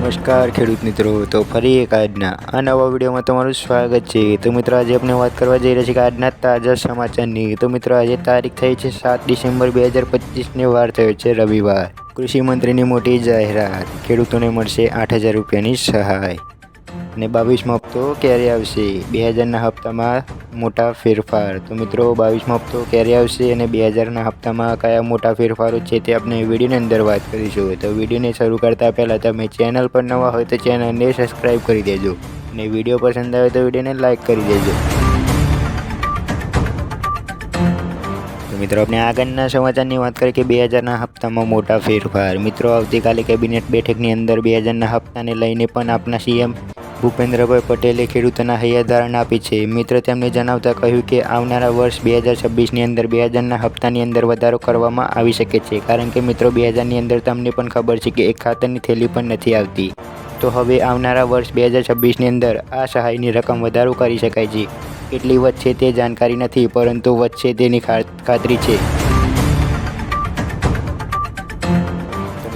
નમસ્કાર ખેડૂત મિત્રો, તો ફરી એક આજના આ નવા વિડીયોમાં તમારું સ્વાગત છે। તો મિત્રો આજે આપણે વાત કરવા જઈ રહ્યા છીએ કે આજના તાજા સમાચારની। તો મિત્રો આજે તારીખ થઈ છે 7 ડિસેમ્બર 2025ને વાર થયો છે રવિવાર। કૃષિ મંત્રીની મોટી જાહેરાત, ખેડૂતોને મળશે 8,000 રૂપિયાની સહાય અને 22મો હપ્તો ક્યારે આવશે? 2000ના હપ્તામાં મોટા ફેરફાર। તો મિત્રો 22મો હપ્તો ક્યારે આવશે અને 2000ના હપ્તામાં કયા મોટા ફેરફારો છે તે આપણે વિડીયોની અંદર વાત કરીશું। તો વિડીયોને શરૂ કરતાં પહેલાં તમે ચેનલ પર નવા હોય તો ચેનલને સબસ્ક્રાઈબ કરી દેજો અને વિડીયો પસંદ આવે તો વિડીયોને લાઇક કરી દેજો। તો મિત્રો આપણે આગળના સમાચારની વાત કરીએ કે 2000ના હપ્તામાં મોટા ફેરફાર। મિત્રો આવતીકાલે કેબિનેટ બેઠકની અંદર 2000ના હપ્તાને લઈને પણ આપના સીએમ ભૂપેન્દ્રભાઈ પટેલે ખેડૂતોના હૈયાધારણા આપી છે। મિત્ર તેમને જણાવતા કહ્યું કે આવનારા વર્ષ 2026ની અંદર 2000ના હપ્તાની અંદર વધારો કરવામાં આવી શકે છે, કારણ કે મિત્રો 2000ની અંદર તમને પણ ખબર છે કે એક ખાતરની થેલી પણ નથી આવતી। તો હવે આવનારા વર્ષ 2026ની અંદર આ સહાયની રકમ વધારો કરી શકાય છે। કેટલી વધશે તે જાણકારી નથી, પરંતુ વધશે તેની ખાતરી છે।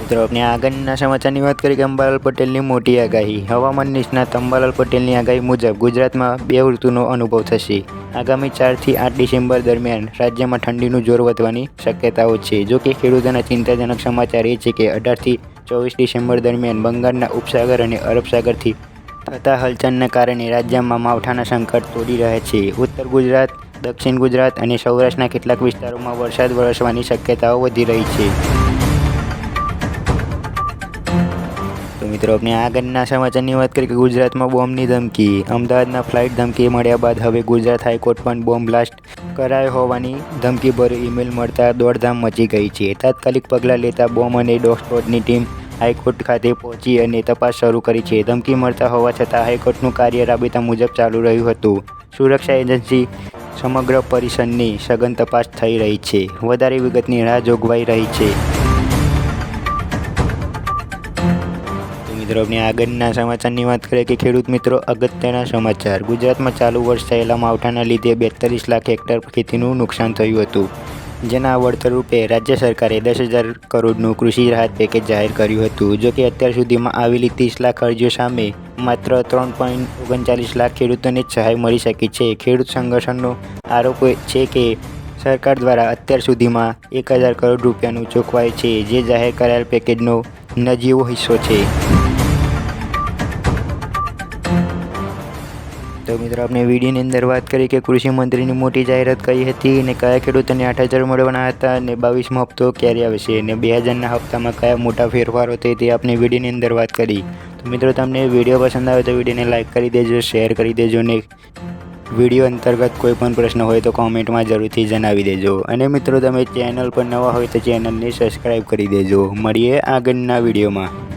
મિત્રો આપણે આગળના સમાચારની વાત કરીએ કે અંબાલાલ પટેલની મોટી આગાહી। હવામાન નિષ્ણાત અંબાલાલ પટેલની આગાહી મુજબ ગુજરાતમાં 2 ઋતુનો અનુભવ થશે। આગામી 4 થી 8 ડિસેમ્બર દરમિયાન રાજ્યમાં ઠંડીનું જોર વધવાની શક્યતાઓ છે। જો કે ખેડૂતોના ચિંતાજનક સમાચાર એ છે કે 18 થી 24 ડિસેમ્બર દરમિયાન બંગાળના ઉપસાગર અને અરબ સાગરથી થતા હલચલના કારણે રાજ્યમાં માવઠાના સંકટ તોડી રહ્યા છે। ઉત્તર ગુજરાત, દક્ષિણ ગુજરાત અને સૌરાષ્ટ્રના કેટલાક વિસ્તારોમાં વરસાદ વરસવાની શક્યતાઓ વધી રહી છે। તો મિત્રો આપણે આગળના સમાચારની વાત કરીએ કે ગુજરાતમાં બોમ્બની ધમકી। અમદાવાદના ફ્લાઇટ ધમકી મળ્યા બાદ હવે ગુજરાત હાઈકોર્ટ પણ બોમ્બ બ્લાસ્ટ કરાયો હોવાની ધમકીભર્યો ઈમેલ મળતા દોડધામ મચી ગઈ છે। તાત્કાલિક પગલાં લેતા બોમ્બ અને ડોગ સ્ક્વોડની ટીમ હાઈકોર્ટ ખાતે પહોંચી અને તપાસ શરૂ કરી છે। ધમકી મળતા હોવા છતાં હાઈકોર્ટનું કાર્ય રાબેતા મુજબ ચાલુ રહ્યું હતું। સુરક્ષા એજન્સી સમગ્ર પરિસરની સઘન તપાસ થઈ રહી છે। વધારે વિગતની રાહ જોગવાઈ રહી છે। મિત્રો આપણે આગળના સમાચારની વાત કરીએ કે ખેડૂત મિત્રો અગત્યના સમાચાર। ગુજરાતમાં ચાલુ વર્ષ થયેલા માવઠાના લીધે 42 લાખ હેક્ટર ખેતીનું નુકસાન થયું હતું, જેના વળતર રૂપે રાજ્ય સરકારે 10,000 કરોડનું કૃષિ રાહત પેકેજ જાહેર કર્યું હતું। જો કે અત્યાર સુધીમાં આવેલી 30 લાખ અરજીઓ સામે માત્ર 3.39 લાખ ખેડૂતોને જ સહાય મળી શકી છે। ખેડૂત સંગઠનનો આરોપ છે કે સરકાર દ્વારા અત્યાર સુધીમાં 1,000 કરોડ રૂપિયાનું ચૂકવાય છે, જે જાહેર કરાયેલ પેકેજનો નજીવો હિસ્સો છે। તો મિત્રો આપણે વિડીયોની અંદર વાત કરી કે કૃષિ મંત્રીની મોટી જાહેરાત કઈ હતી અને કયા ખેડૂતોને 8,000 મળવાના હતા અને 22મો હપ્તો ક્યારે આવશે અને 2000ના હપ્તામાં કયા મોટા ફેરફારો થાય તે આપણે વિડીયોની અંદર વાત કરી। તો મિત્રો તમને વિડીયો પસંદ આવે તો વિડીયોને લાઇક કરી દેજો, શેર કરી દેજો અને વિડીયો અંતર્ગત કોઈ પણ પ્રશ્ન હોય તો કોમેન્ટમાં જરૂરથી જણાવી દેજો અને મિત્રો તમે ચેનલ પર નવા હોય તો ચેનલને સબસ્ક્રાઈબ કરી દેજો। મળીએ આગળના વિડીયોમાં।